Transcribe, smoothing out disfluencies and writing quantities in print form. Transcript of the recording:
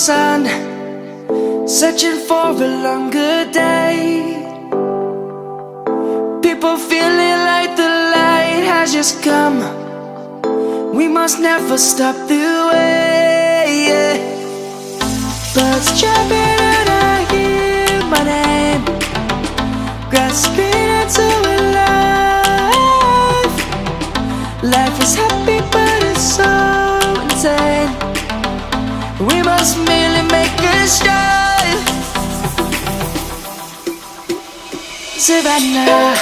sun, searching for a longer day. People feeling like the light has just come. We must never stop the way, yeah. Birds chirping and I hear my name, grasping into a life. Life is happy but it's so insane. We must merely make a start. Savannah,